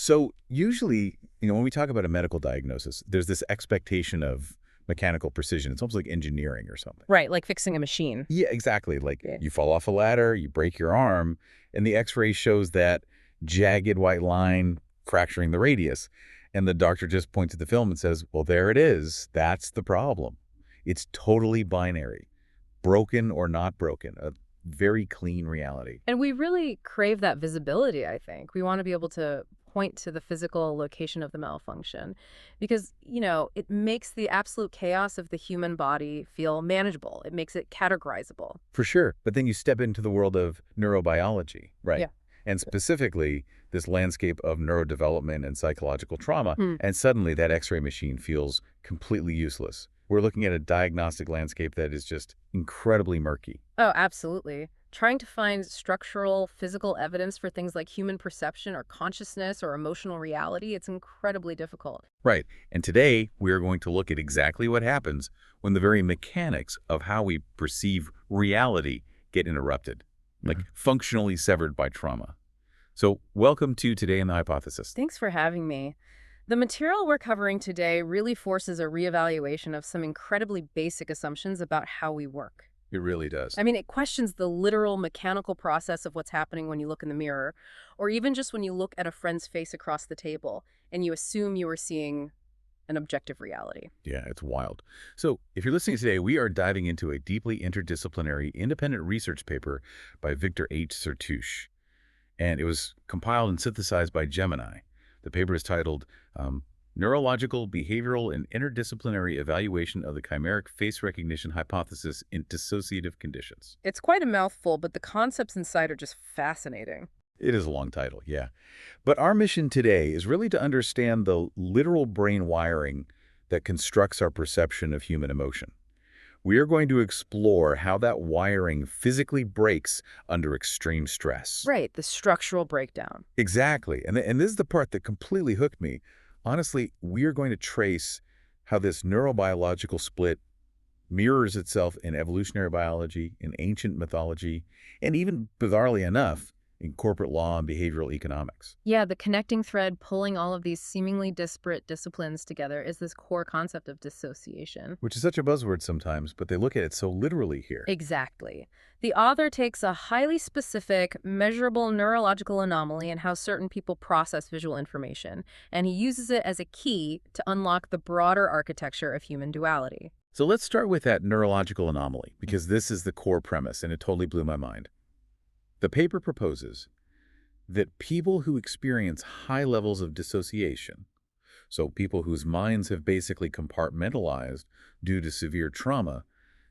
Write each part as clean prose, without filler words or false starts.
So usually, when we talk about a medical diagnosis, there's this expectation of mechanical precision. It's almost like engineering or something. Right, like fixing a machine. Yeah, exactly. Like Yeah. you fall off a ladder, you break your arm, and the x-ray shows that jagged white line fracturing the radius. And the doctor just points at the film and says, well, there it is. That's the problem. It's totally binary, broken or not broken, a very clean reality. And we really crave that visibility, I think. We want to be able to point to the physical location of the malfunction because, it makes the absolute chaos of the human body feel manageable. It makes it categorizable. For sure. But then you step into the world of neurobiology, right? Yeah. And specifically, this landscape of neurodevelopment and psychological trauma, and suddenly that x-ray machine feels completely useless. We're looking at a diagnostic landscape that is just incredibly murky. Oh, absolutely. Trying to find structural, physical evidence for things like human perception or consciousness or emotional reality, it's incredibly difficult. Right. And today, we are going to look at exactly what happens when the very mechanics of how we perceive reality get interrupted, like functionally severed by trauma. So welcome to Today in the Hypothesis. Thanks for having me. The material we're covering today really forces a reevaluation of some incredibly basic assumptions about how we work. It really does. I mean, it questions the literal mechanical process of what's happening when you look in the mirror, or even just when you look at a friend's face across the table and you assume you are seeing an objective reality. Yeah, it's wild. So if you're listening today, we are diving into a deeply interdisciplinary independent research paper by Victor H. Sertouche. And it was compiled and synthesized by Gemini. The paper is titled Neurological, Behavioral, and Interdisciplinary Evaluation of the Chimeric Face Recognition Hypothesis in Dissociative Conditions. It's quite a mouthful, but the concepts inside are just fascinating. It is a long title, yeah. But our mission today is really to understand the literal brain wiring that constructs our perception of human emotion. We are going to explore how that wiring physically breaks under extreme stress. Right, the structural breakdown. Exactly. And this is the part that completely hooked me. Honestly, we are going to trace how this neurobiological split mirrors itself in evolutionary biology, in ancient mythology, and even, bizarrely enough, in corporate law and behavioral economics. Yeah, the connecting thread pulling all of these seemingly disparate disciplines together is this core concept of dissociation. Which is such a buzzword sometimes, but they look at it so literally here. Exactly. The author takes a highly specific, measurable neurological anomaly in how certain people process visual information, and he uses it as a key to unlock the broader architecture of human duality. So let's start with that neurological anomaly, because this is the core premise, and it totally blew my mind. The paper proposes that people who experience high levels of dissociation, so people whose minds have basically compartmentalized due to severe trauma,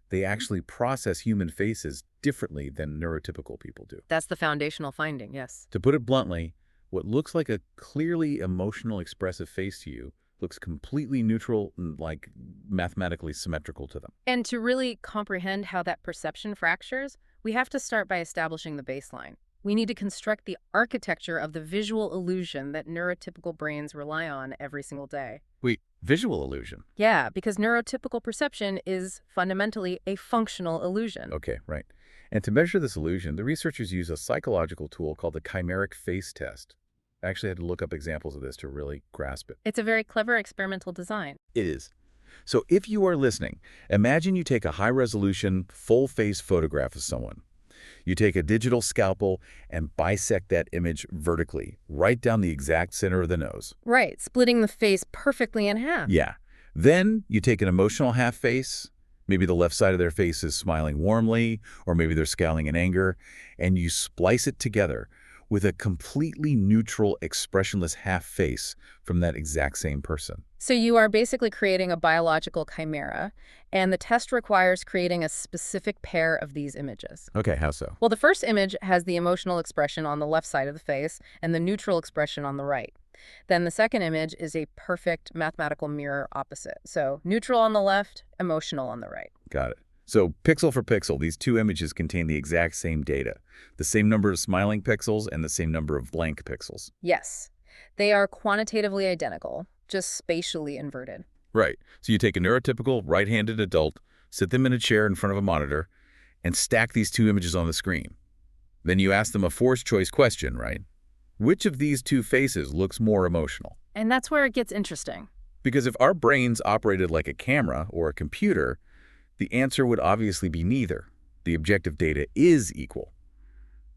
they actually process human faces differently than neurotypical people do. That's the foundational finding, yes. To put it bluntly, what looks like a clearly emotional expressive face to you looks completely neutral and like mathematically symmetrical to them. And to really comprehend how that perception fractures, we have to start by establishing the baseline. We need to construct the architecture of the visual illusion that neurotypical brains rely on every single day. Wait, visual illusion? Yeah, because neurotypical perception is fundamentally a functional illusion. Okay, right. And to measure this illusion, the researchers use a psychological tool called the chimeric face test. I actually had to look up examples of this to really grasp it. It's a very clever experimental design. It is. So if you are listening, imagine you take a high-resolution, full-face photograph of someone. You take a digital scalpel and bisect that image vertically, right down the exact center of the nose. Right, splitting the face perfectly in half. Yeah. Then you take an emotional half face. Maybe the left side of their face is smiling warmly, or maybe they're scowling in anger, and you splice it together with a completely neutral, expressionless half face from that exact same person. So you are basically creating a biological chimera, and the test requires creating a specific pair of these images. Okay, how so? Well, the first image has the emotional expression on the left side of the face and the neutral expression on the right. Then the second image is a perfect mathematical mirror opposite. So neutral on the left, emotional on the right. Got it. So pixel for pixel, these two images contain the exact same data, the same number of smiling pixels and the same number of blank pixels. Yes, they are quantitatively identical, just spatially inverted. Right. So you take a neurotypical right-handed adult, sit them in a chair in front of a monitor, and stack these two images on the screen. Then you ask them a forced choice question, right? Which of these two faces looks more emotional? And that's where it gets interesting. Because if our brains operated like a camera or a computer, the answer would obviously be neither. The objective data is equal.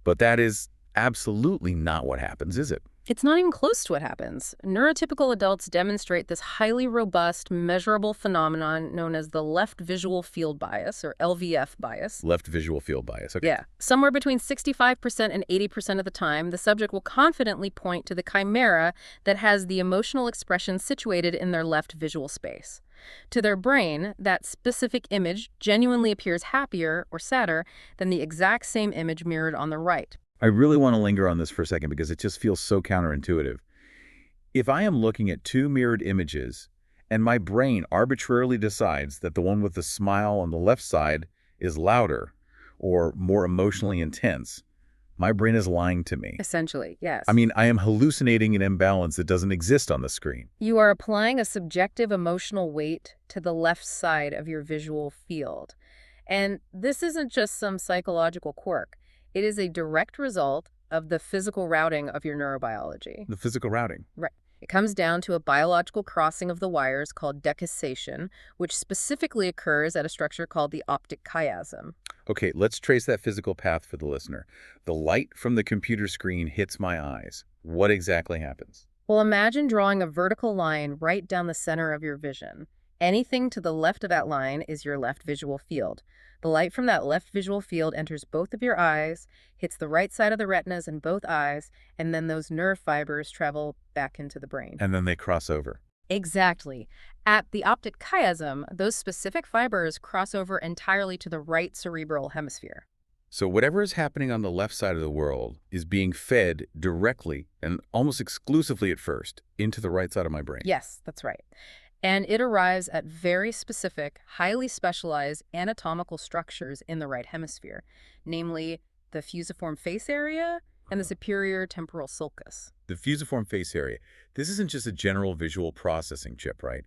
But that is absolutely not what happens, is it? It's not even close to what happens. Neurotypical adults demonstrate this highly robust, measurable phenomenon known as the left visual field bias, or LVF bias. Left visual field bias. Okay. Yeah. Somewhere between 65% and 80% of the time, the subject will confidently point to the chimera that has the emotional expression situated in their left visual space. To their brain, that specific image genuinely appears happier or sadder than the exact same image mirrored on the right. I really want to linger on this for a second because it just feels so counterintuitive. If I am looking at two mirrored images and my brain arbitrarily decides that the one with the smile on the left side is louder or more emotionally intense, my brain is lying to me. Essentially, yes. I mean, I am hallucinating an imbalance that doesn't exist on the screen. You are applying a subjective emotional weight to the left side of your visual field. And this isn't just some psychological quirk. It is a direct result of the physical routing of your neurobiology. The physical routing. Right. It comes down to a biological crossing of the wires called decussation, which specifically occurs at a structure called the optic chiasm. Okay, let's trace that physical path for the listener. The light from the computer screen hits my eyes. What exactly happens? Well, imagine drawing a vertical line right down the center of your vision. Anything to the left of that line is your left visual field. The light from that left visual field enters both of your eyes, hits the right side of the retinas in both eyes, and then those nerve fibers travel back into the brain. And then they cross over. Exactly. At the optic chiasm, those specific fibers cross over entirely to the right cerebral hemisphere. So whatever is happening on the left side of the world is being fed directly and almost exclusively at first into the right side of my brain. Yes, that's right. And it arrives at very specific, highly specialized anatomical structures in the right hemisphere, namely the fusiform face area and the superior temporal sulcus. The fusiform face area. This isn't just a general visual processing chip, right?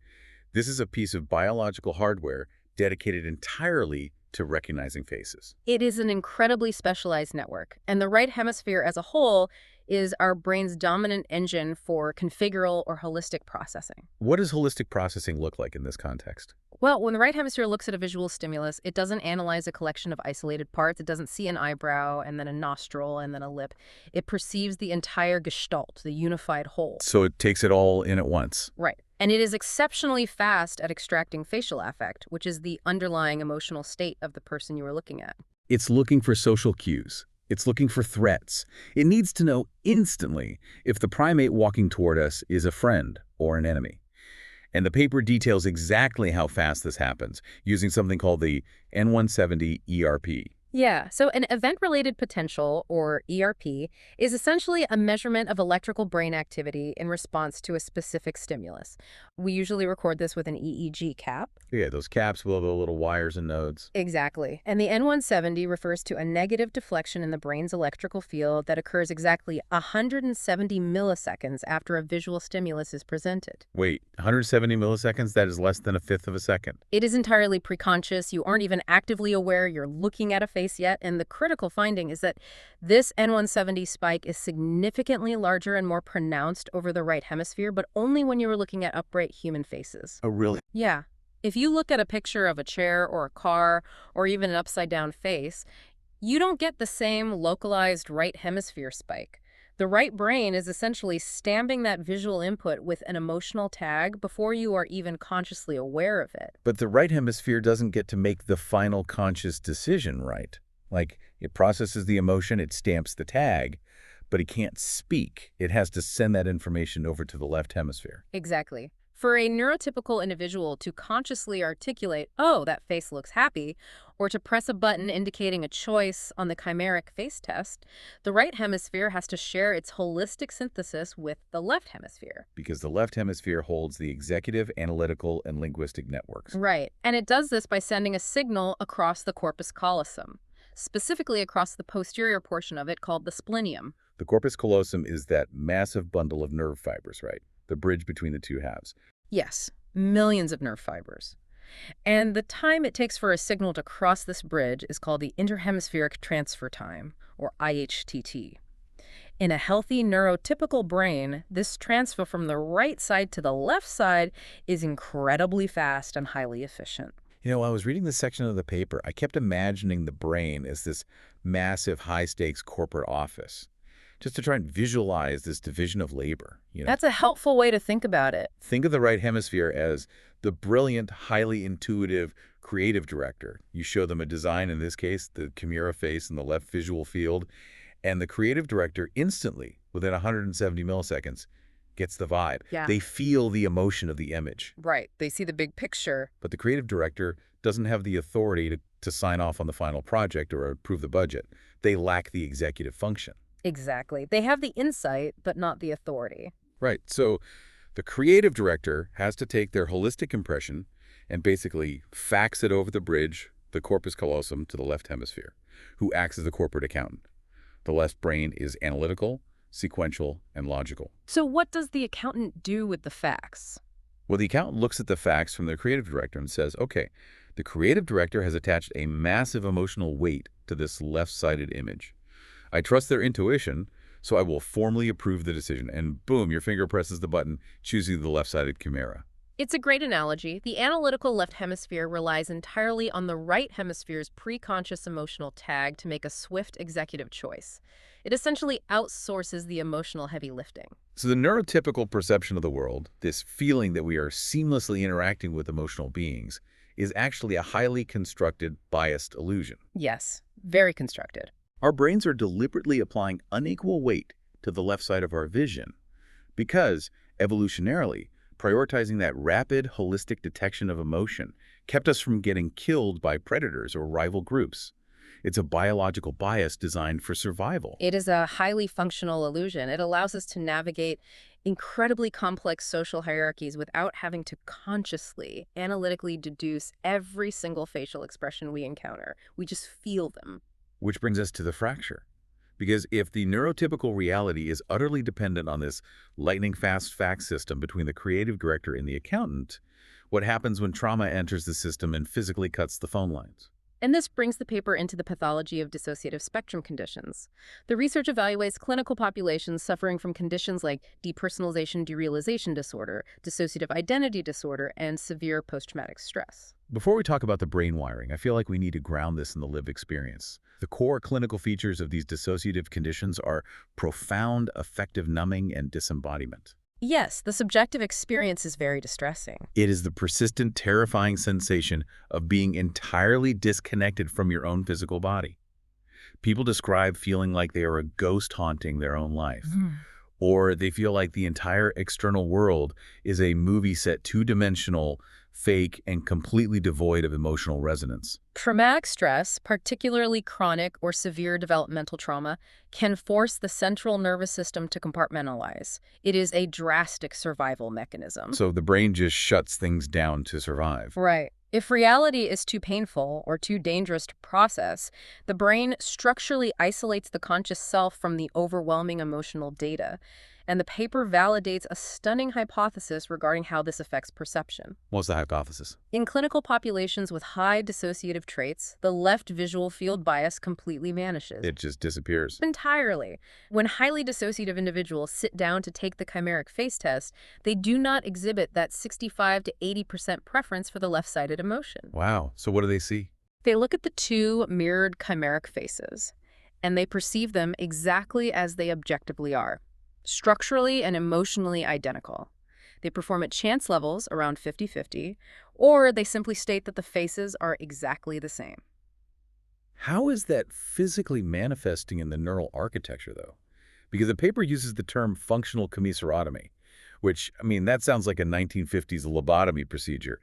This is a piece of biological hardware dedicated entirely to recognizing faces. It is an incredibly specialized network, and the right hemisphere as a whole is our brain's dominant engine for configural or holistic processing. What does holistic processing look like in this context? Well, when the right hemisphere looks at a visual stimulus, it doesn't analyze a collection of isolated parts. It doesn't see an eyebrow and then a nostril and then a lip. It perceives the entire gestalt, the unified whole. So it takes it all in at once. Right. And it is exceptionally fast at extracting facial affect, which is the underlying emotional state of the person you are looking at. It's looking for social cues. It's looking for threats. It needs to know instantly if the primate walking toward us is a friend or an enemy. And the paper details exactly how fast this happens, using something called the N170 ERP. Yeah, so an event-related potential, or ERP, is essentially a measurement of electrical brain activity in response to a specific stimulus. We usually record this with an EEG cap. Yeah, those caps will have the little wires and nodes. Exactly. And the N170 refers to a negative deflection in the brain's electrical field that occurs exactly 170 milliseconds after a visual stimulus is presented. Wait, 170 milliseconds? That is less than a fifth of a second. It is entirely preconscious. You aren't even actively aware you're looking at a face yet, and the critical finding is that this N170 spike is significantly larger and more pronounced over the right hemisphere, but only when you are looking at upright human faces. Oh, really? Yeah. If you look at a picture of a chair or a car or even an upside-down face, you don't get the same localized right hemisphere spike. The right brain is essentially stamping that visual input with an emotional tag before you are even consciously aware of it. But the right hemisphere doesn't get to make the final conscious decision, right? Like, it processes the emotion, it stamps the tag, but it can't speak. It has to send that information over to the left hemisphere. Exactly. For a neurotypical individual to consciously articulate, oh, that face looks happy, or to press a button indicating a choice on the chimeric face test, the right hemisphere has to share its holistic synthesis with the left hemisphere. Because the left hemisphere holds the executive, analytical, and linguistic networks. Right. And it does this by sending a signal across the corpus callosum, specifically across the posterior portion of it called the splenium. The corpus callosum is that massive bundle of nerve fibers, right? The bridge between the two halves. Yes, millions of nerve fibers. And the time it takes for a signal to cross this bridge is called the interhemispheric transfer time, or IHTT. In a healthy neurotypical brain, this transfer from the right side to the left side is incredibly fast and highly efficient. While I was reading this section of the paper, I kept imagining the brain as this massive, high-stakes corporate office, just to try and visualize this division of labor. That's a helpful way to think about it. Think of the right hemisphere as the brilliant, highly intuitive, creative director. You show them a design, in this case, the chimera face in the left visual field, and the creative director instantly, within 170 milliseconds, gets the vibe. Yeah. They feel the emotion of the image. Right. They see the big picture. But the creative director doesn't have the authority to sign off on the final project or approve the budget. They lack the executive function. Exactly. They have the insight, but not the authority. Right. So the creative director has to take their holistic impression and basically fax it over the bridge, the corpus callosum, to the left hemisphere, who acts as the corporate accountant. The left brain is analytical, sequential, and logical. So what does the accountant do with the facts? Well, the accountant looks at the facts from the creative director and says, okay, the creative director has attached a massive emotional weight to this left-sided image. I trust their intuition, so I will formally approve the decision. And boom, your finger presses the button, choosing the left-sided chimera. It's a great analogy. The analytical left hemisphere relies entirely on the right hemisphere's preconscious emotional tag to make a swift executive choice. It essentially outsources the emotional heavy lifting. So the neurotypical perception of the world, this feeling that we are seamlessly interacting with emotional beings, is actually a highly constructed, biased illusion. Yes, very constructed. Our brains are deliberately applying unequal weight to the left side of our vision because, evolutionarily, prioritizing that rapid, holistic detection of emotion kept us from getting killed by predators or rival groups. It's a biological bias designed for survival. It is a highly functional illusion. It allows us to navigate incredibly complex social hierarchies without having to consciously, analytically deduce every single facial expression we encounter. We just feel them. Which brings us to the fracture. Because if the neurotypical reality is utterly dependent on this lightning-fast fact system between the creative director and the accountant, what happens when trauma enters the system and physically cuts the phone lines? And this brings the paper into the pathology of dissociative spectrum conditions. The research evaluates clinical populations suffering from conditions like depersonalization-Derealization disorder, dissociative identity disorder, and severe post-traumatic stress. Before we talk about the brain wiring, I feel like we need to ground this in the lived experience. The core clinical features of these dissociative conditions are profound affective numbing and disembodiment. Yes, the subjective experience is very distressing. It is the persistent, terrifying sensation of being entirely disconnected from your own physical body. People describe feeling like they are a ghost haunting their own life, or they feel like the entire external world is a movie set, two-dimensional, fake, and completely devoid of emotional resonance. Traumatic stress, particularly chronic or severe developmental trauma, can force the central nervous system to compartmentalize. It is a drastic survival mechanism. So the brain just shuts things down to survive. Right. If reality is too painful or too dangerous to process, the brain structurally isolates the conscious self from the overwhelming emotional data. And the paper validates a stunning hypothesis regarding how this affects perception. What's the hypothesis? In clinical populations with high dissociative traits, the left visual field bias completely vanishes. It just disappears. Entirely. When highly dissociative individuals sit down to take the chimeric face test, they do not exhibit that 65 to 80% preference for the left-sided emotion. Wow. So what do they see? They look at the two mirrored chimeric faces, and they perceive them exactly as they objectively are. Structurally and emotionally identical. They perform at chance levels around 50-50, or they simply state that the faces are exactly the same. How is that physically manifesting in the neural architecture, though? Because the paper uses the term functional commissurotomy, which, that sounds like a 1950s lobotomy procedure.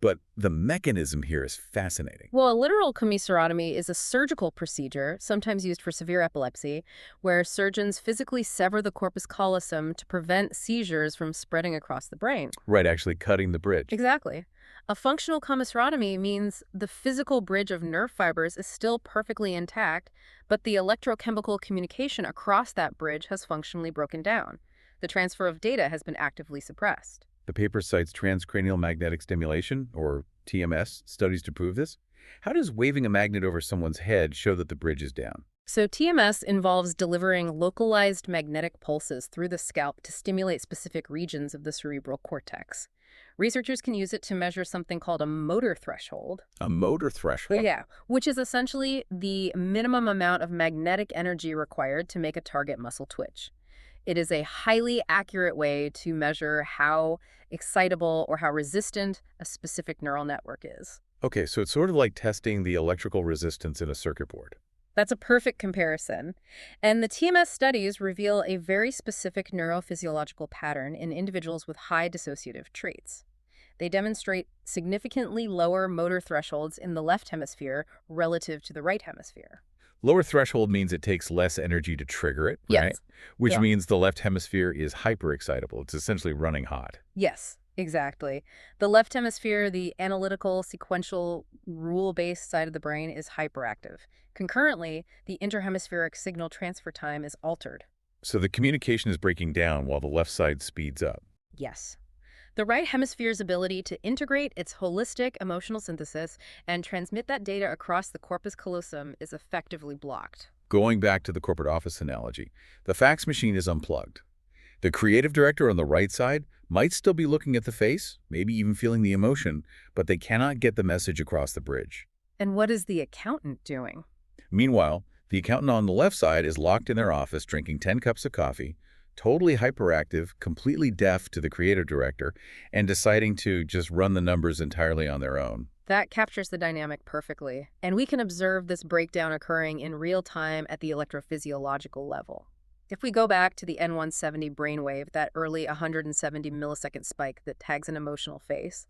But the mechanism here is fascinating. Well, a literal commissurotomy is a surgical procedure, sometimes used for severe epilepsy, where surgeons physically sever the corpus callosum to prevent seizures from spreading across the brain. Right, actually cutting the bridge. Exactly. A functional commissurotomy means the physical bridge of nerve fibers is still perfectly intact, but the electrochemical communication across that bridge has functionally broken down. The transfer of data has been actively suppressed. The paper cites transcranial magnetic stimulation, or TMS, studies to prove this. How does waving a magnet over someone's head show that the bridge is down? So TMS involves delivering localized magnetic pulses through the scalp to stimulate specific regions of the cerebral cortex. Researchers can use it to measure something called a motor threshold. A motor threshold. Yeah, which is essentially the minimum amount of magnetic energy required to make a target muscle twitch. It is a highly accurate way to measure how excitable or how resistant a specific neural network is. Okay, so it's sort of like testing the electrical resistance in a circuit board. That's a perfect comparison. And the TMS studies reveal a very specific neurophysiological pattern in individuals with high dissociative traits. They demonstrate significantly lower motor thresholds in the left hemisphere relative to the right hemisphere. Lower threshold means it takes less energy to trigger it, right? Yes. Which Yeah. means the left hemisphere is hyperexcitable. It's essentially running hot. Yes, exactly. The left hemisphere, the analytical, sequential, rule-based side of the brain, is hyperactive. Concurrently, the interhemispheric signal transfer time is altered. So the communication is breaking down while the left side speeds up. Yes. The right hemisphere's ability to integrate its holistic emotional synthesis and transmit that data across the corpus callosum is effectively blocked. Going back to the corporate office analogy, the fax machine is unplugged. The creative director on the right side might still be looking at the face, maybe even feeling the emotion, but they cannot get the message across the bridge. And what is the accountant doing? Meanwhile, the accountant on the left side is locked in their office drinking 10 cups of coffee, totally hyperactive, completely deaf to the creative director, and deciding to just run the numbers entirely on their own. That captures the dynamic perfectly. And we can observe this breakdown occurring in real time at the electrophysiological level. If we go back to the N170 brainwave, that early 170 millisecond spike that tags an emotional face,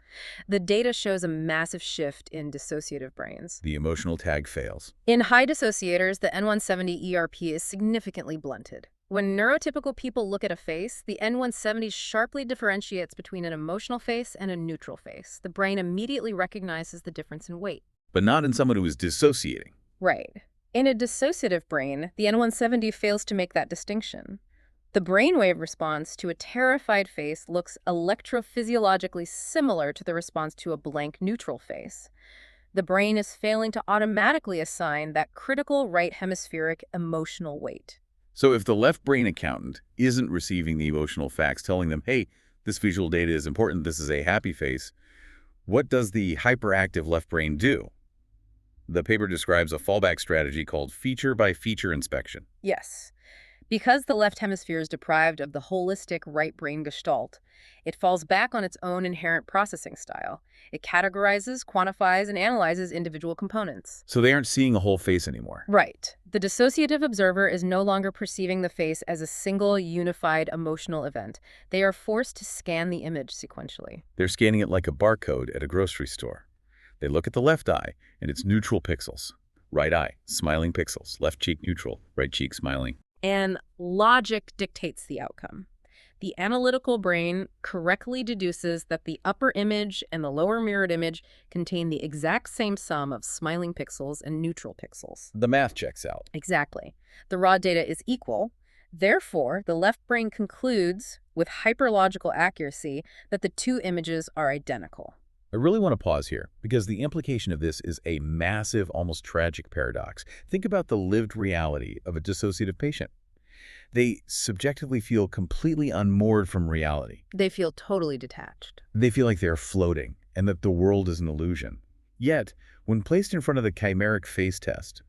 the data shows a massive shift in dissociative brains. The emotional tag fails. In high dissociators, the N170 ERP is significantly blunted. When neurotypical people look at a face, the N170 sharply differentiates between an emotional face and a neutral face. The brain immediately recognizes the difference in weight. But not in someone who is dissociating. Right. In a dissociative brain, the N170 fails to make that distinction. The brainwave response to a terrified face looks electrophysiologically similar to the response to a blank neutral face. The brain is failing to automatically assign that critical right hemispheric emotional weight. So if the left brain accountant isn't receiving the emotional facts telling them, hey, this visual data is important, this is a happy face, what does the hyperactive left brain do? The paper describes a fallback strategy called feature-by-feature inspection. Yes. Because the left hemisphere is deprived of the holistic right brain gestalt, it falls back on its own inherent processing style. It categorizes, quantifies, and analyzes individual components. So they aren't seeing a whole face anymore. Right. The dissociative observer is no longer perceiving the face as a single, unified emotional event. They are forced to scan the image sequentially. They're scanning it like a barcode at a grocery store. They look at the left eye, and it's neutral pixels. Right eye, smiling pixels. Left cheek neutral, right cheek smiling. And logic dictates the outcome. The analytical brain correctly deduces that the upper image and the lower mirrored image contain the exact same sum of smiling pixels and neutral pixels. The math checks out. Exactly. The raw data is equal. Therefore, the left brain concludes with hyperlogical accuracy that the two images are identical. I really want to pause here, because the implication of this is a massive, almost tragic paradox. Think about the lived reality of a dissociative patient. They subjectively feel completely unmoored from reality. They feel totally detached. They feel like they're floating, and that the world is an illusion. Yet, when placed in front of the chimeric face test,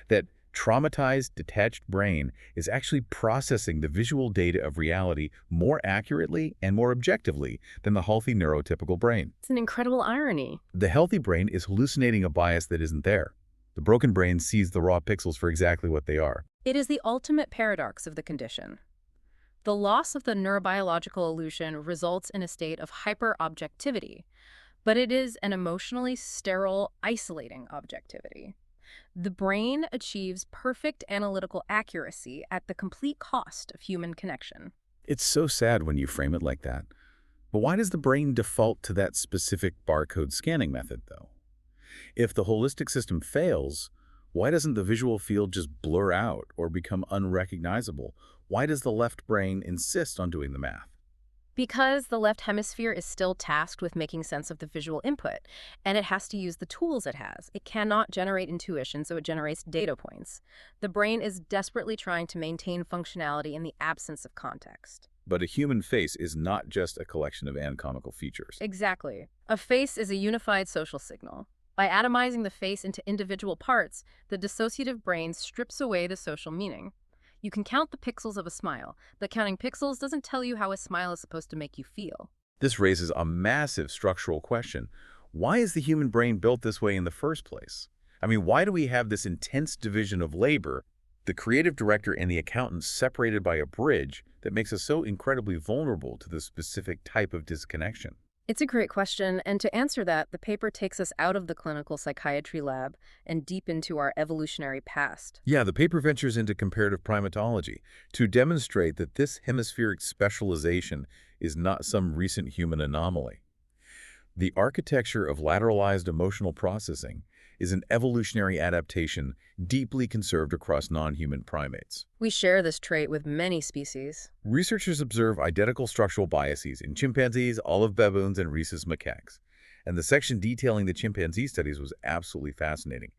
that traumatized, detached brain is actually processing the visual data of reality more accurately and more objectively than the healthy neurotypical brain. It's an incredible irony. The healthy brain is hallucinating a bias that isn't there. The broken brain sees the raw pixels for exactly what they are. It is the ultimate paradox of the condition. The loss of the neurobiological illusion results in a state of hyper-objectivity, but it is an emotionally sterile, isolating objectivity. The brain achieves perfect analytical accuracy at the complete cost of human connection. It's so sad when you frame it like that. But why does the brain default to that specific barcode scanning method, though? If the holistic system fails, why doesn't the visual field just blur out or become unrecognizable? Why does the left brain insist on doing the math? Because the left hemisphere is still tasked with making sense of the visual input, and it has to use the tools it has. It cannot generate intuition, so it generates data points. The brain is desperately trying to maintain functionality in the absence of context. But a human face is not just a collection of anatomical features. Exactly. A face is a unified social signal. By atomizing the face into individual parts, the dissociative brain strips away the social meaning. You can count the pixels of a smile, but counting pixels doesn't tell you how a smile is supposed to make you feel. This raises a massive structural question. Why is the human brain built this way in the first place? I mean, why do we have this intense division of labor, the creative director and the accountant separated by a bridge that makes us so incredibly vulnerable to this specific type of disconnection? It's a great question, and to answer that, the paper takes us out of the clinical psychiatry lab and deep into our evolutionary past. Yeah, the paper ventures into comparative primatology to demonstrate that this hemispheric specialization is not some recent human anomaly. The architecture of lateralized emotional processing is an evolutionary adaptation deeply conserved across non-human primates. We share this trait with many species. Researchers observe identical structural biases in chimpanzees, olive baboons, and rhesus macaques. And the section detailing the chimpanzee studies was absolutely fascinating.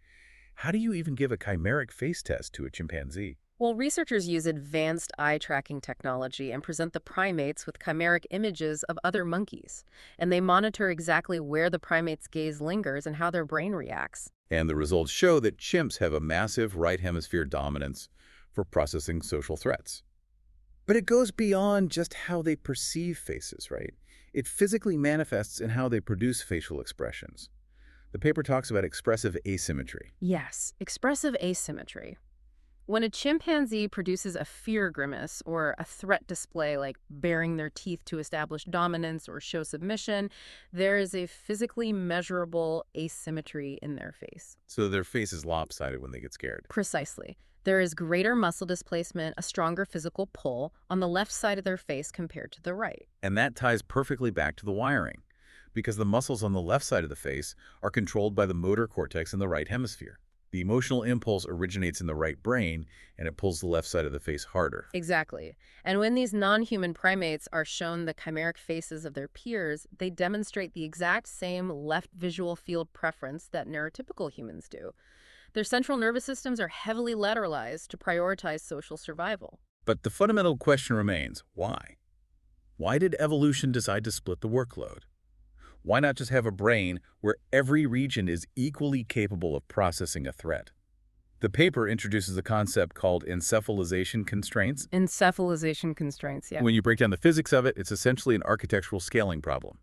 How do you even give a chimeric face test to a chimpanzee? Well, researchers use advanced eye-tracking technology and present the primates with chimeric images of other monkeys. And they monitor exactly where the primate's gaze lingers and how their brain reacts. And the results show that chimps have a massive right hemisphere dominance for processing social threats. But it goes beyond just how they perceive faces, right? It physically manifests in how they produce facial expressions. The paper talks about expressive asymmetry. Yes, expressive asymmetry. When a chimpanzee produces a fear grimace or a threat display like baring their teeth to establish dominance or show submission, there is a physically measurable asymmetry in their face. So their face is lopsided when they get scared. Precisely. There is greater muscle displacement, a stronger physical pull on the left side of their face compared to the right. And that ties perfectly back to the wiring, because the muscles on the left side of the face are controlled by the motor cortex in the right hemisphere. The emotional impulse originates in the right brain, and it pulls the left side of the face harder. Exactly. And when these non-human primates are shown the chimeric faces of their peers, they demonstrate the exact same left visual field preference that neurotypical humans do. Their central nervous systems are heavily lateralized to prioritize social survival. But the fundamental question remains, why? Why did evolution decide to split the workload? Why not just have a brain where every region is equally capable of processing a threat? The paper introduces a concept called encephalization constraints. Encephalization constraints, yeah. When you break down the physics of it, it's essentially an architectural scaling problem.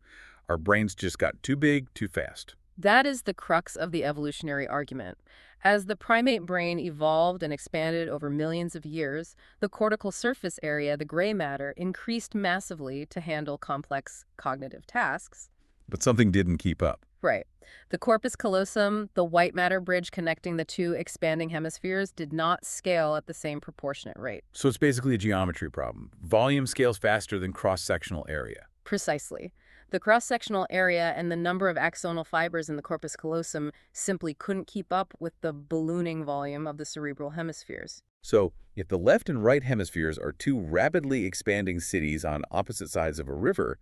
Our brains just got too big, too fast. That is the crux of the evolutionary argument. As the primate brain evolved and expanded over millions of years, the cortical surface area, the gray matter, increased massively to handle complex cognitive tasks. But something didn't keep up. Right. The corpus callosum, the white matter bridge connecting the two expanding hemispheres, did not scale at the same proportionate rate. So it's basically a geometry problem. Volume scales faster than cross-sectional area. Precisely. The cross-sectional area and the number of axonal fibers in the corpus callosum simply couldn't keep up with the ballooning volume of the cerebral hemispheres. So if the left and right hemispheres are two rapidly expanding cities on opposite sides of a river,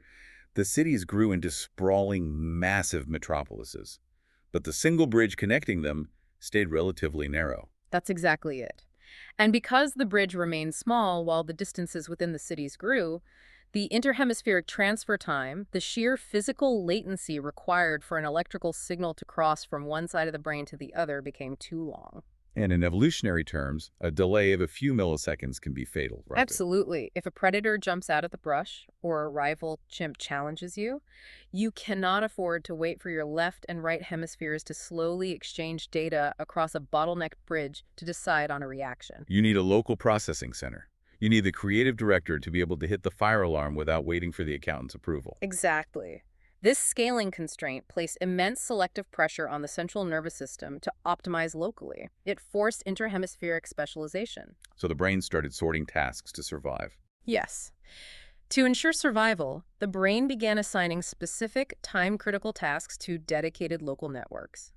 the cities grew into sprawling, massive metropolises. But the single bridge connecting them stayed relatively narrow. That's exactly it. And because the bridge remained small while the distances within the cities grew, the interhemispheric transfer time, the sheer physical latency required for an electrical signal to cross from one side of the brain to the other became too long. And in evolutionary terms, a delay of a few milliseconds can be fatal, right? Absolutely. If a predator jumps out of the brush or a rival chimp challenges you, you cannot afford to wait for your left and right hemispheres to slowly exchange data across a bottlenecked bridge to decide on a reaction. You need a local processing center. You need the creative director to be able to hit the fire alarm without waiting for the accountant's approval. Exactly. This scaling constraint placed immense selective pressure on the central nervous system to optimize locally. It forced interhemispheric specialization. So the brain started sorting tasks to survive. Yes. To ensure survival, the brain began assigning specific time-critical tasks to dedicated local networks.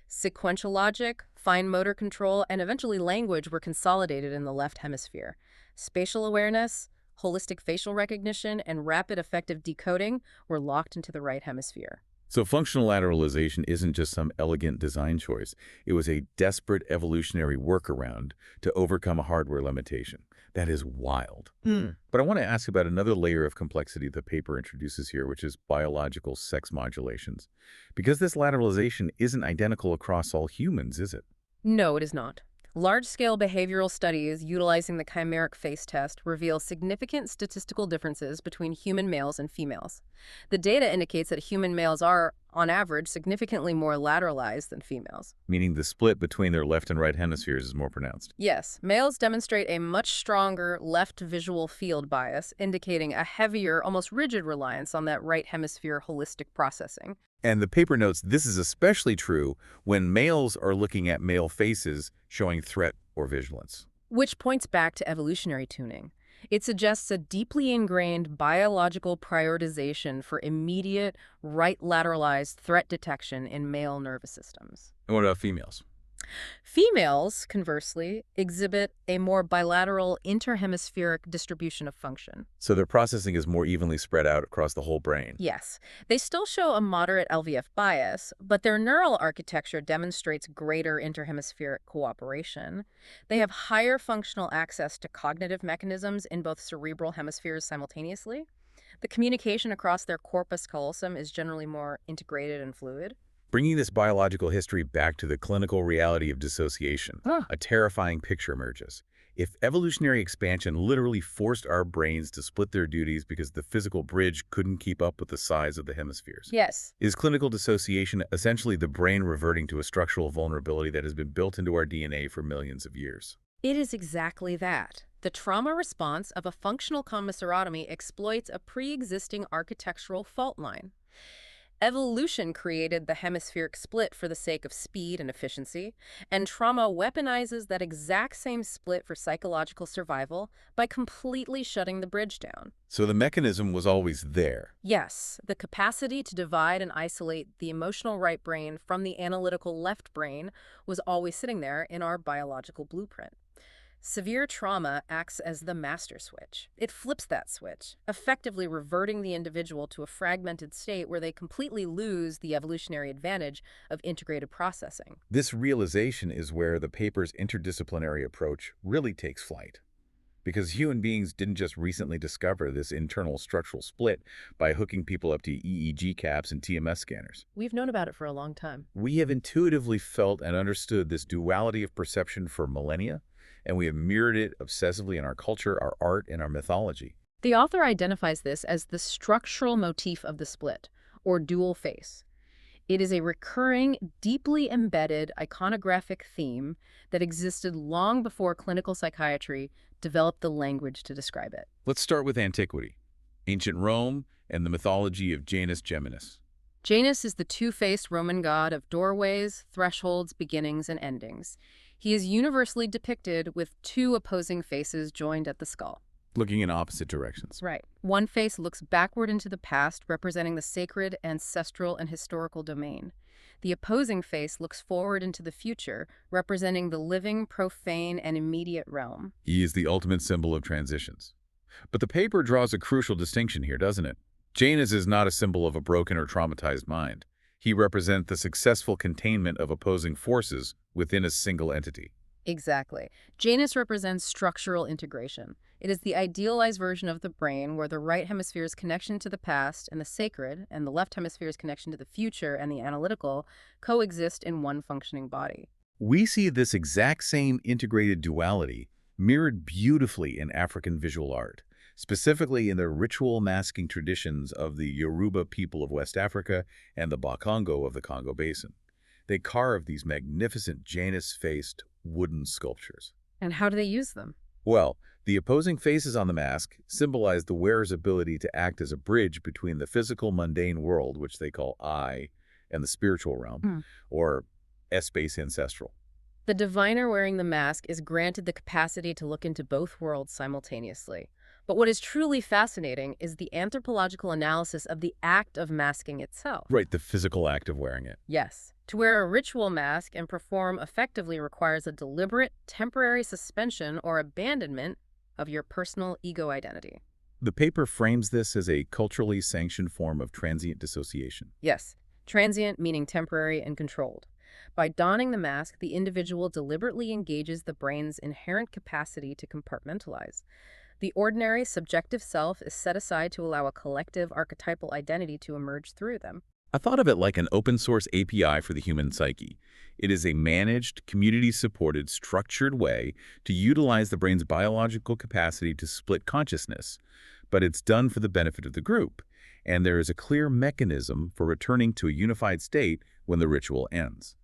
Sequential logic, fine motor control, and eventually language were consolidated in the left hemisphere. Spatial awareness, holistic facial recognition, and rapid effective decoding were locked into the right hemisphere. So functional lateralization isn't just some elegant design choice. It was a desperate evolutionary workaround to overcome a hardware limitation. That is wild. But I want to ask about another layer of complexity the paper introduces here, which is biological sex modulations. Because this lateralization isn't identical across all humans, is it? No, it is not. Large-scale behavioral studies utilizing the chimeric face test reveal significant statistical differences between human males and females. The data indicates that human males are, on average, significantly more lateralized than females. Meaning the split between their left and right hemispheres is more pronounced. Yes, males demonstrate a much stronger left visual field bias, indicating a heavier, almost rigid reliance on that right hemisphere holistic processing. And the paper notes this is especially true when males are looking at male faces showing threat or vigilance. Which points back to evolutionary tuning. It suggests a deeply ingrained biological prioritization for immediate, right lateralized threat detection in male nervous systems. And what about females? Females, conversely, exhibit a more bilateral interhemispheric distribution of function. So their processing is more evenly spread out across the whole brain. Yes, they still show a moderate LVF bias, but their neural architecture demonstrates greater interhemispheric cooperation. They have higher functional access to cognitive mechanisms in both cerebral hemispheres simultaneously. The communication across their corpus callosum is generally more integrated and fluid. Bringing this biological history back to the clinical reality of dissociation, a terrifying picture emerges. If evolutionary expansion literally forced our brains to split their duties because the physical bridge couldn't keep up with the size of the hemispheres, Yes. is clinical dissociation essentially the brain reverting to a structural vulnerability that has been built into our DNA for millions of years? It is exactly that. The trauma response of a functional commissuratomy exploits a pre-existing architectural fault line. Evolution created the hemispheric split for the sake of speed and efficiency, and trauma weaponizes that exact same split for psychological survival by completely shutting the bridge down. So the mechanism was always there. Yes, the capacity to divide and isolate the emotional right brain from the analytical left brain was always sitting there in our biological blueprint. Severe trauma acts as the master switch. It flips that switch, effectively reverting the individual to a fragmented state where they completely lose the evolutionary advantage of integrated processing. This realization is where the paper's interdisciplinary approach really takes flight. Because human beings didn't just recently discover this internal structural split by hooking people up to EEG caps and TMS scanners. We've known about it for a long time. We have intuitively felt and understood this duality of perception for millennia, and we have mirrored it obsessively in our culture, our art, and our mythology. The author identifies this as the structural motif of the split, or dual face. It is a recurring, deeply embedded iconographic theme that existed long before clinical psychiatry developed the language to describe it. Let's start with antiquity, ancient Rome, and the mythology of Janus. Janus is the two-faced Roman god of doorways, thresholds, beginnings, and endings. He is universally depicted with two opposing faces joined at the skull. Looking in opposite directions. Right. One face looks backward into the past, representing the sacred, ancestral, and historical domain. The opposing face looks forward into the future, representing the living, profane, and immediate realm. He is the ultimate symbol of transitions. But the paper draws a crucial distinction here, doesn't it? Janus is not a symbol of a broken or traumatized mind. He represents the successful containment of opposing forces within a single entity. Exactly. Janus represents structural integration. It is the idealized version of the brain where the right hemisphere's connection to the past and the sacred and the left hemisphere's connection to the future and the analytical coexist in one functioning body. We see this exact same integrated duality mirrored beautifully in African visual art, specifically in the ritual masking traditions of the Yoruba people of West Africa and the Bakongo of the Congo Basin. They carve these magnificent Janus-faced wooden sculptures. And how do they use them? Well, the opposing faces on the mask symbolize the wearer's ability to act as a bridge between the physical mundane world, which they call I, and the spiritual realm, or S-space ancestral. The diviner wearing the mask is granted the capacity to look into both worlds simultaneously. But what is truly fascinating is the anthropological analysis of the act of masking itself. Right, the physical act of wearing it. Yes. To wear a ritual mask and perform effectively requires a deliberate, temporary suspension or abandonment of your personal ego identity. The paper frames this as a culturally sanctioned form of transient dissociation. Yes, transient meaning temporary and controlled. By donning the mask, the individual deliberately engages the brain's inherent capacity to compartmentalize. The ordinary, subjective self is set aside to allow a collective archetypal identity to emerge through them. I thought of it like an open-source API for the human psyche. It is a managed, community-supported, structured way to utilize the brain's biological capacity to split consciousness, but it's done for the benefit of the group, and there is a clear mechanism for returning to a unified state when the ritual ends.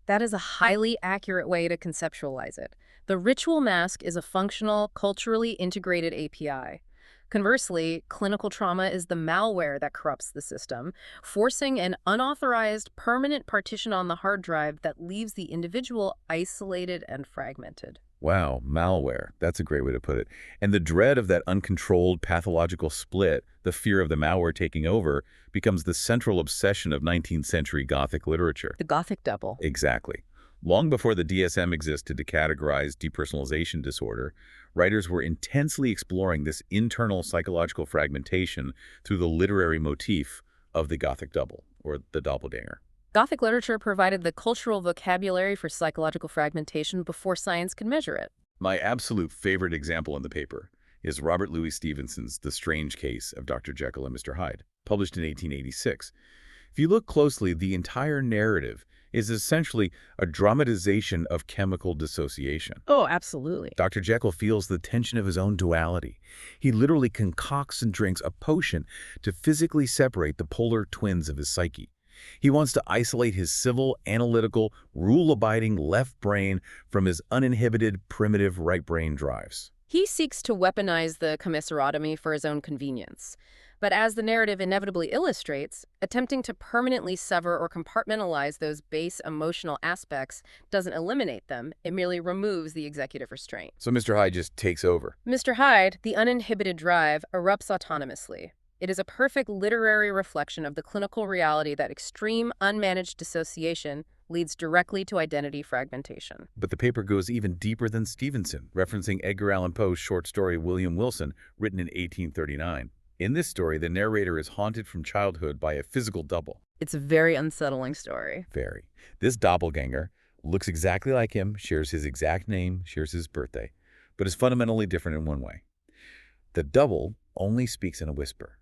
That is a highly accurate way to conceptualize it. The ritual mask is a functional, culturally integrated API. Conversely, clinical trauma is the malware that corrupts the system, forcing an unauthorized, permanent partition on the hard drive that leaves the individual isolated and fragmented. Wow, malware. That's a great way to put it. And the dread of that uncontrolled pathological split, the fear of the malware taking over, becomes the central obsession of 19th century Gothic literature. The Gothic double. Exactly. Long before the DSM existed to categorize depersonalization disorder, writers were intensely exploring this internal psychological fragmentation through the literary motif of the Gothic double, or the doppelganger. Gothic literature provided the cultural vocabulary for psychological fragmentation before science could measure it. My absolute favorite example in the paper is Robert Louis Stevenson's The Strange Case of Dr. Jekyll and Mr. Hyde, published in 1886. If you look closely, the entire narrative is essentially a dramatization of chemical dissociation. Oh, absolutely. Dr. Jekyll feels the tension of his own duality. He literally concocts and drinks a potion to physically separate the polar twins of his psyche. He wants to isolate his civil, analytical, rule-abiding left brain from his uninhibited, primitive right brain drives. He seeks to weaponize the commissurotomy for his own convenience. But as the narrative inevitably illustrates, attempting to permanently sever or compartmentalize those base emotional aspects doesn't eliminate them, it merely removes the executive restraint. So Mr. Hyde just takes over. Mr. Hyde, the uninhibited drive, erupts autonomously. It is a perfect literary reflection of the clinical reality that extreme, unmanaged dissociation leads directly to identity fragmentation. But the paper goes even deeper than Stevenson, referencing Edgar Allan Poe's short story William Wilson, written in 1839. In this story, the narrator is haunted from childhood by a physical double. It's a very unsettling story. Very. This doppelganger looks exactly like him, shares his exact name, shares his birthday, but is fundamentally different in one way. The double only speaks in a whisper.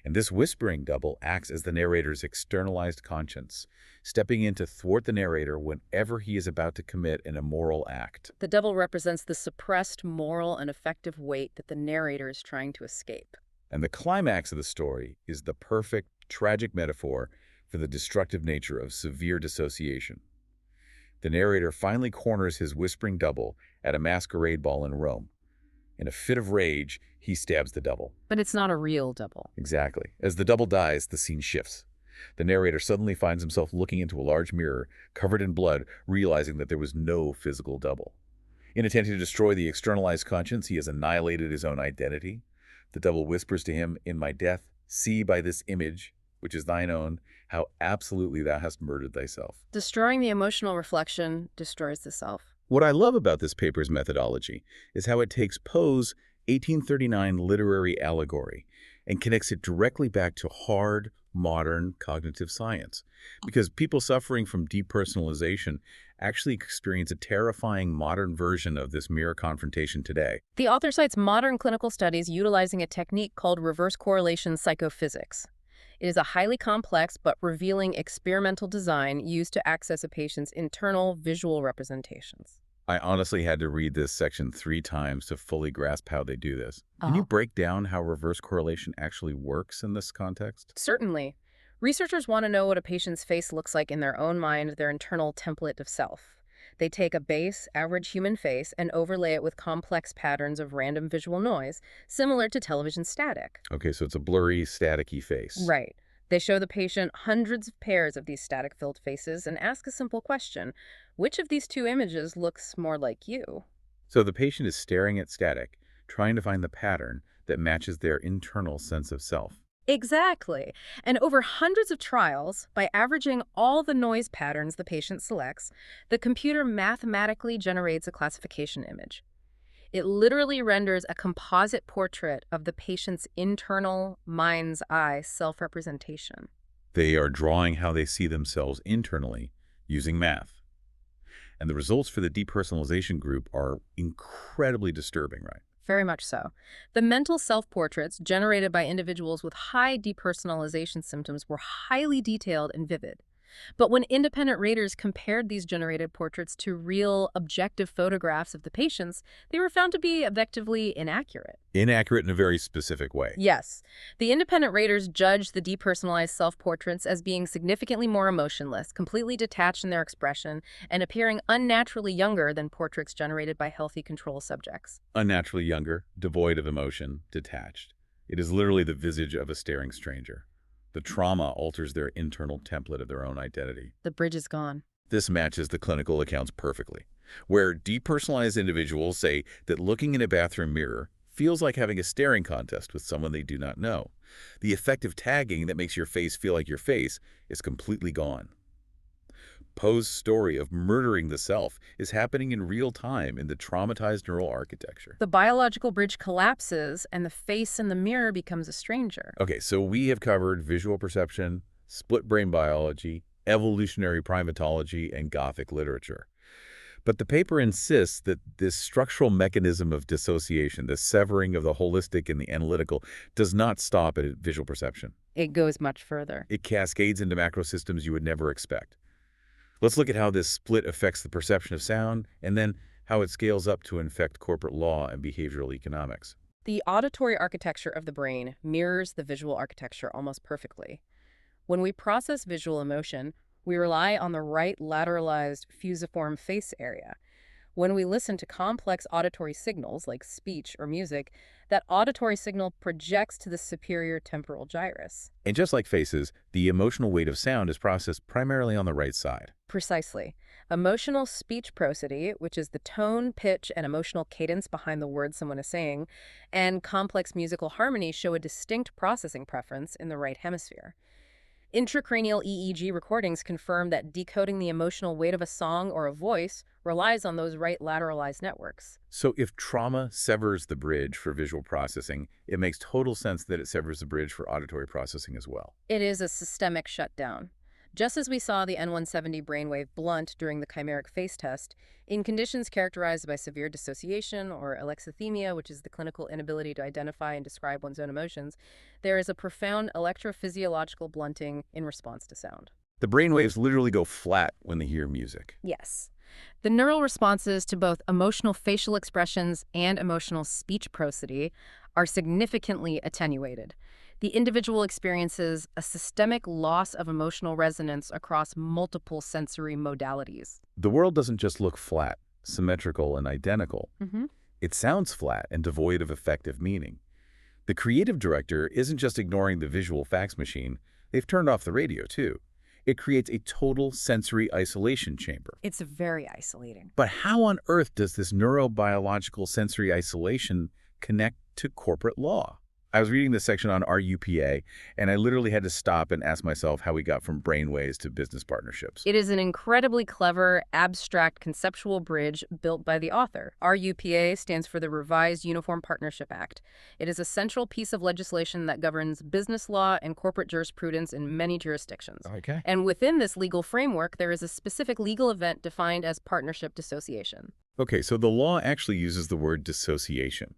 And this whispering double acts as the narrator's externalized conscience, stepping in to thwart the narrator whenever he is about to commit an immoral act. The double represents the suppressed moral and affective weight that the narrator is trying to escape. And the climax of the story is the perfect, tragic metaphor for the destructive nature of severe dissociation. The narrator finally corners his whispering double at a masquerade ball in Rome. In a fit of rage, he stabs the double. But it's not a real double. Exactly. As the double dies, the scene shifts. The narrator suddenly finds himself looking into a large mirror, covered in blood, realizing that there was no physical double. In attempting to destroy the externalized conscience, he has annihilated his own identity. The double whispers to him, "In my death, see by this image, which is thine own, how absolutely thou hast murdered thyself." Destroying the emotional reflection destroys the self. What I love about this paper's methodology is how it takes Poe's 1839 literary allegory and connects it directly back to hard, modern cognitive science. Because people suffering from depersonalization actually experience a terrifying modern version of this mirror confrontation today. The author cites modern clinical studies utilizing a technique called reverse correlation psychophysics. It is a highly complex but revealing experimental design used to access a patient's internal visual representations. I honestly had to read this section 3 times to fully grasp how they do this. Can you break down how reverse correlation actually works in this context? Certainly. Researchers want to know what a patient's face looks like in their own mind, their internal template of self. They take a base, average human face and overlay it with complex patterns of random visual noise, similar to television static. Okay, so it's a blurry, staticky face. Right. They show the patient hundreds of pairs of these static-filled faces and ask a simple question: which of these two images looks more like you? So the patient is staring at static, trying to find the pattern that matches their internal sense of self. Exactly. And over hundreds of trials, by averaging all the noise patterns the patient selects, the computer mathematically generates a classification image. It literally renders a composite portrait of the patient's internal mind's eye self-representation. They are drawing how they see themselves internally using math. And the results for the depersonalization group are incredibly disturbing, right? Very much so. The mental self-portraits generated by individuals with high depersonalization symptoms were highly detailed and vivid. But when independent raters compared these generated portraits to real, objective photographs of the patients, they were found to be objectively inaccurate. Inaccurate in a very specific way. Yes. The independent raters judged the depersonalized self-portraits as being significantly more emotionless, completely detached in their expression, and appearing unnaturally younger than portraits generated by healthy control subjects. Unnaturally younger, devoid of emotion, detached. It is literally the visage of a staring stranger. The trauma alters their internal template of their own identity. The bridge is gone. This matches the clinical accounts perfectly, where depersonalized individuals say that looking in a bathroom mirror feels like having a staring contest with someone they do not know. The effective tagging that makes your face feel like your face is completely gone. Poe's story of murdering the self is happening in real time in the traumatized neural architecture. The biological bridge collapses, and the face in the mirror becomes a stranger. Okay, so we have covered visual perception, split brain biology, evolutionary primatology, and Gothic literature. But the paper insists that this structural mechanism of dissociation, the severing of the holistic and the analytical, does not stop at visual perception. It goes much further. It cascades into macro systems you would never expect. Let's look at how this split affects the perception of sound, and then how it scales up to infect corporate law and behavioral economics. The auditory architecture of the brain mirrors the visual architecture almost perfectly. When we process visual emotion, we rely on the right lateralized fusiform face area. When we listen to complex auditory signals like speech or music, that auditory signal projects to the superior temporal gyrus. And just like faces, the emotional weight of sound is processed primarily on the right side. Precisely. Emotional speech prosody, which is the tone, pitch, and emotional cadence behind the words someone is saying, and complex musical harmony show a distinct processing preference in the right hemisphere. Intracranial EEG recordings confirm that decoding the emotional weight of a song or a voice relies on those right lateralized networks. So if trauma severs the bridge for visual processing, it makes total sense that it severs the bridge for auditory processing as well. It is a systemic shutdown. Just as we saw the N170 brainwave blunt during the chimeric face test, in conditions characterized by severe dissociation or alexithymia, which is the clinical inability to identify and describe one's own emotions, there is a profound electrophysiological blunting in response to sound. The brainwaves literally go flat when they hear music. Yes. The neural responses to both emotional facial expressions and emotional speech prosody are significantly attenuated. The individual experiences a systemic loss of emotional resonance across multiple sensory modalities. The world doesn't just look flat, symmetrical, and identical. It sounds flat and devoid of effective meaning. The creative director isn't just ignoring the visual fax machine, they've turned off the radio too. It creates a total sensory isolation chamber. It's very isolating. But how on earth does this neurobiological sensory isolation connect to corporate law? I was reading this section on RUPA, and I literally had to stop and ask myself how we got from brainwaves to business partnerships. It is an incredibly clever, abstract, conceptual bridge built by the author. RUPA stands for the Revised Uniform Partnership Act. It is a central piece of legislation that governs business law and corporate jurisprudence in many jurisdictions. Okay. And within this legal framework, there is a specific legal event defined as partnership dissociation. Okay, so the law actually uses the word dissociation.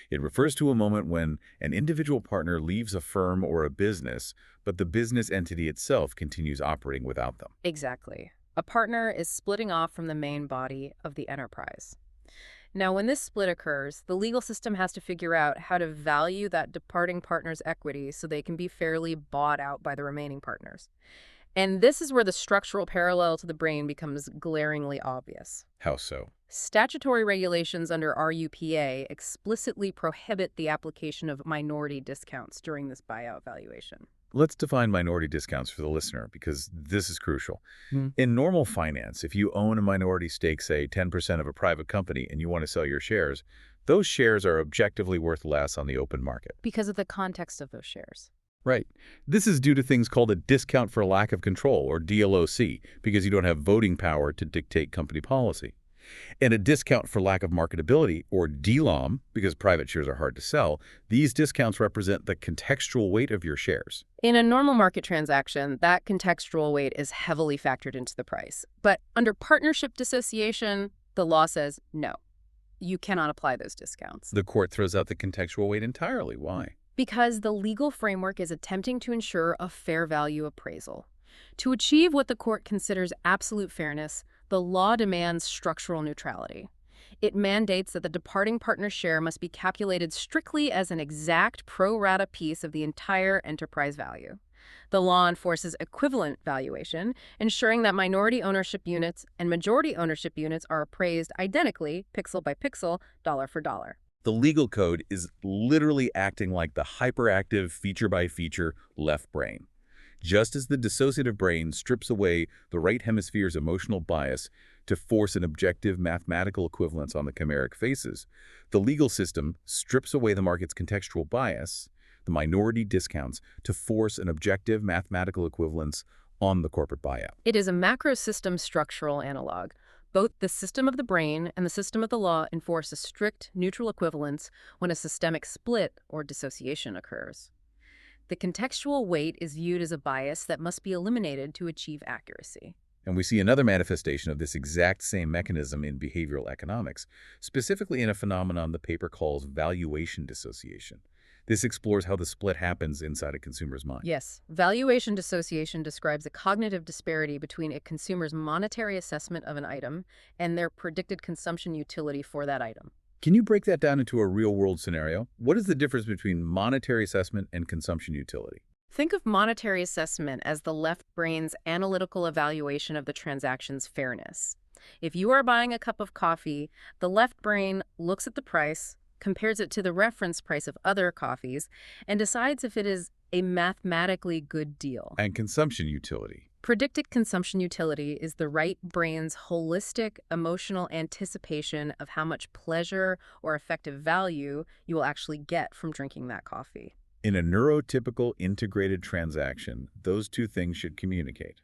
It refers to a moment when an individual partner leaves a firm or a business, but the business entity itself continues operating without them. Exactly. A partner is splitting off from the main body of the enterprise. Now, when this split occurs, the legal system has to figure out how to value that departing partner's equity so they can be fairly bought out by the remaining partners. And this is where the structural parallel to the brain becomes glaringly obvious. How so? Statutory regulations under RUPA explicitly prohibit the application of minority discounts during this buyout valuation. Let's define minority discounts for the listener, because this is crucial. In normal finance, if you own a minority stake, say 10% of a private company, and you want to sell your shares, those shares are objectively worth less on the open market. Because of the context of those shares. Right. This is due to things called a discount for lack of control, or DLOC, because you don't have voting power to dictate company policy. And a discount for lack of marketability, or DLOM, because private shares are hard to sell, these discounts represent the contextual weight of your shares. In a normal market transaction, that contextual weight is heavily factored into the price. But under partnership dissociation, the law says no. You cannot apply those discounts. The court throws out the contextual weight entirely. Why? Because the legal framework is attempting to ensure a fair value appraisal. To achieve what the court considers absolute fairness, the law demands structural neutrality. It mandates that the departing partner's share must be calculated strictly as an exact pro rata piece of the entire enterprise value. The law enforces equivalent valuation, ensuring that minority ownership units and majority ownership units are appraised identically, pixel by pixel, dollar for dollar. The legal code is literally acting like the hyperactive feature-by-feature left brain. Just as the dissociative brain strips away the right hemisphere's emotional bias to force an objective mathematical equivalence on the chimeric faces, the legal system strips away the market's contextual bias, the minority discounts, to force an objective mathematical equivalence on the corporate buyout. It is a macro-system structural analog. Both the system of the brain and the system of the law enforce a strict neutral equivalence when a systemic split or dissociation occurs. The contextual weight is viewed as a bias that must be eliminated to achieve accuracy. And we see another manifestation of this exact same mechanism in behavioral economics, specifically in a phenomenon the paper calls valuation dissociation. This explores how the split happens inside a consumer's mind. Yes, valuation dissociation describes a cognitive disparity between a consumer's monetary assessment of an item and their predicted consumption utility for that item. Can you break that down into a real-world scenario? What is the difference between monetary assessment and consumption utility? Think of monetary assessment as the left brain's analytical evaluation of the transaction's fairness. If you are buying a cup of coffee, the left brain looks at the price, compares it to the reference price of other coffees, and decides if it is a mathematically good deal. And consumption utility? Predicted consumption utility is the right brain's holistic emotional anticipation of how much pleasure or effective value you will actually get from drinking that coffee. In a neurotypical integrated transaction, those two things should communicate.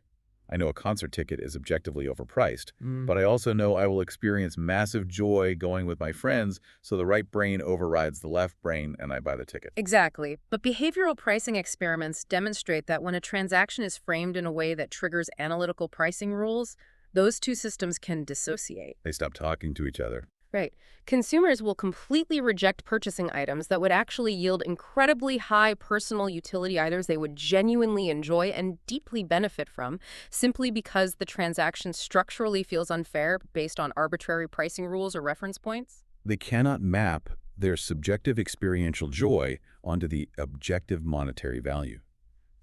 I know a concert ticket is objectively overpriced, but I also know I will experience massive joy going with my friends, so the right brain overrides the left brain and I buy the ticket. Exactly. But behavioral pricing experiments demonstrate that when a transaction is framed in a way that triggers analytical pricing rules, those two systems can dissociate. They stop talking to each other. Right. Consumers will completely reject purchasing items that would actually yield incredibly high personal utility items they would genuinely enjoy and deeply benefit from, simply because the transaction structurally feels unfair based on arbitrary pricing rules or reference points. They cannot map their subjective experiential joy onto the objective monetary value.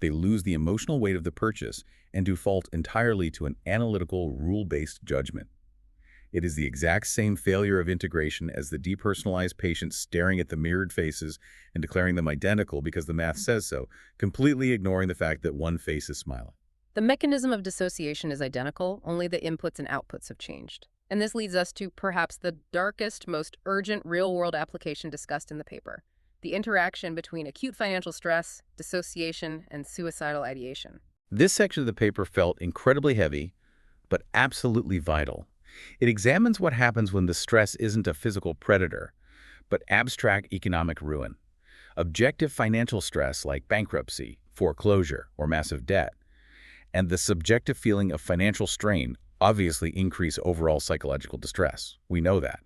They lose the emotional weight of the purchase and default entirely to an analytical, rule-based judgment. It is the exact same failure of integration as the depersonalized patient staring at the mirrored faces and declaring them identical because the math says so, completely ignoring the fact that one face is smiling. The mechanism of dissociation is identical, only the inputs and outputs have changed. And this leads us to perhaps the darkest, most urgent real-world application discussed in the paper: the interaction between acute financial stress, dissociation, and suicidal ideation. This section of the paper felt incredibly heavy, but absolutely vital. It examines what happens when the stress isn't a physical predator, but abstract economic ruin. Objective financial stress like bankruptcy, foreclosure, or massive debt, and the subjective feeling of financial strain obviously increase overall psychological distress. We know that.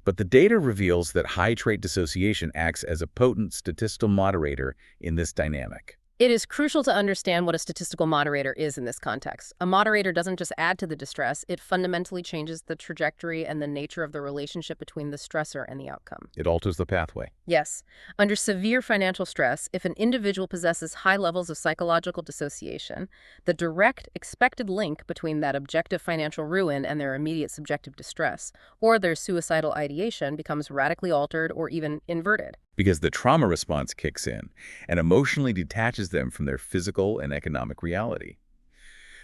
But the data reveals that high-trait dissociation acts as a potent statistical moderator in this dynamic. It is crucial to understand what a statistical moderator is in this context. A moderator doesn't just add to the distress, it fundamentally changes the trajectory and the nature of the relationship between the stressor and the outcome. It alters the pathway. Yes. Under severe financial stress, if an individual possesses high levels of psychological dissociation, the direct expected link between that objective financial ruin and their immediate subjective distress, or their suicidal ideation, becomes radically altered or even inverted. Because the trauma response kicks in and emotionally detaches them from their physical and economic reality.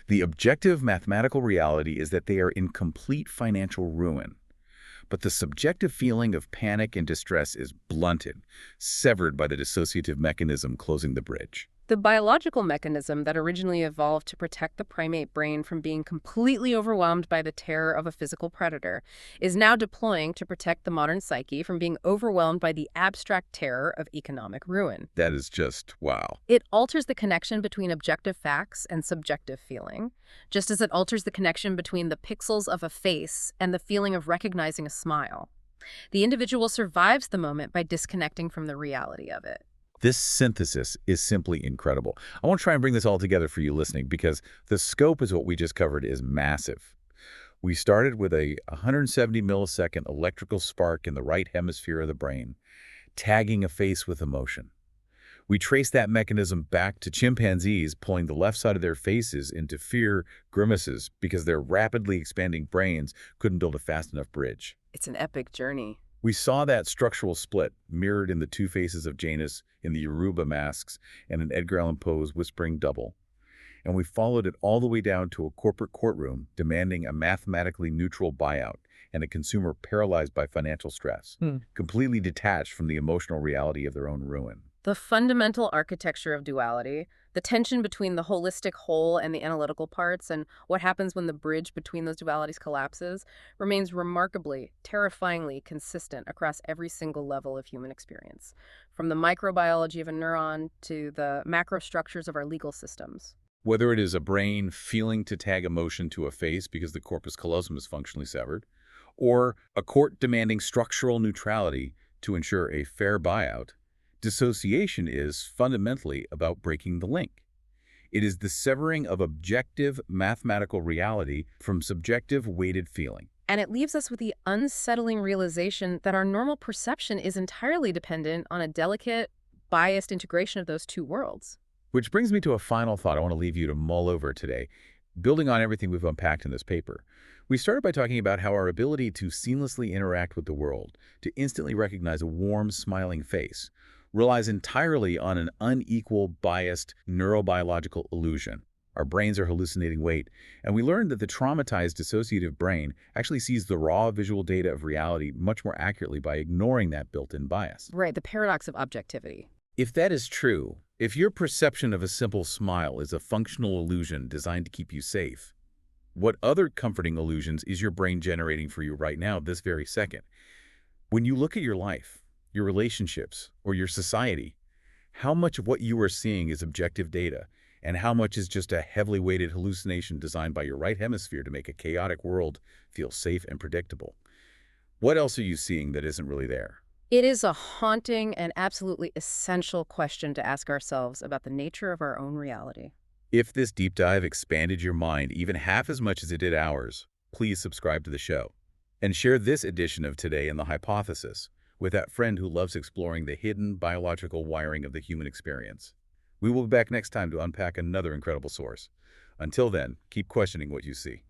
The objective mathematical reality is that they are in complete financial ruin. But the subjective feeling of panic and distress is blunted, severed by the dissociative mechanism closing the bridge. The biological mechanism that originally evolved to protect the primate brain from being completely overwhelmed by the terror of a physical predator is now deploying to protect the modern psyche from being overwhelmed by the abstract terror of economic ruin. That is just wow. It alters the connection between objective facts and subjective feeling, just as it alters the connection between the pixels of a face and the feeling of recognizing a smile. The individual survives the moment by disconnecting from the reality of it. This synthesis is simply incredible. I want to try and bring this all together for you listening because the scope is what we just covered is massive. We started with a 170 millisecond electrical spark in the right hemisphere of the brain, tagging a face with emotion. We traced that mechanism back to chimpanzees pulling the left side of their faces into fear grimaces because their rapidly expanding brains couldn't build a fast enough bridge. It's an epic journey. We saw that structural split mirrored in the two faces of Janus in the Yoruba masks and in Edgar Allan Poe's Whispering Double. And we followed it all the way down to a corporate courtroom demanding a mathematically neutral buyout and a consumer paralyzed by financial stress, completely detached from the emotional reality of their own ruin. The fundamental architecture of duality, the tension between the holistic whole and the analytical parts, and what happens when the bridge between those dualities collapses, remains remarkably, terrifyingly consistent across every single level of human experience, from the microbiology of a neuron to the macrostructures of our legal systems. Whether it is a brain feeling to tag emotion to a face because the corpus callosum is functionally severed, or a court demanding structural neutrality to ensure a fair buyout, dissociation is fundamentally about breaking the link. It is the severing of objective mathematical reality from subjective weighted feeling. And it leaves us with the unsettling realization that our normal perception is entirely dependent on a delicate, biased integration of those two worlds. Which brings me to a final thought I want to leave you to mull over today, building on everything we've unpacked in this paper. We started by talking about how our ability to seamlessly interact with the world, to instantly recognize a warm, smiling face, relies entirely on an unequal, biased neurobiological illusion. Our brains are hallucinating weight, and we learned that the traumatized dissociative brain actually sees the raw visual data of reality much more accurately by ignoring that built-in bias. Right, the paradox of objectivity. If that is true, if your perception of a simple smile is a functional illusion designed to keep you safe, what other comforting illusions is your brain generating for you right now, this very second? When you look at your life, your relationships, or your society, how much of what you are seeing is objective data, and how much is just a heavily weighted hallucination designed by your right hemisphere to make a chaotic world feel safe and predictable? What else are you seeing that isn't really there? It is a haunting and absolutely essential question to ask ourselves about the nature of our own reality. If this deep dive expanded your mind even half as much as it did ours, please subscribe to the show. And share this edition of Today in the Hypothesis with that friend who loves exploring the hidden biological wiring of the human experience. We will be back next time to unpack another incredible source. Until then, keep questioning what you see.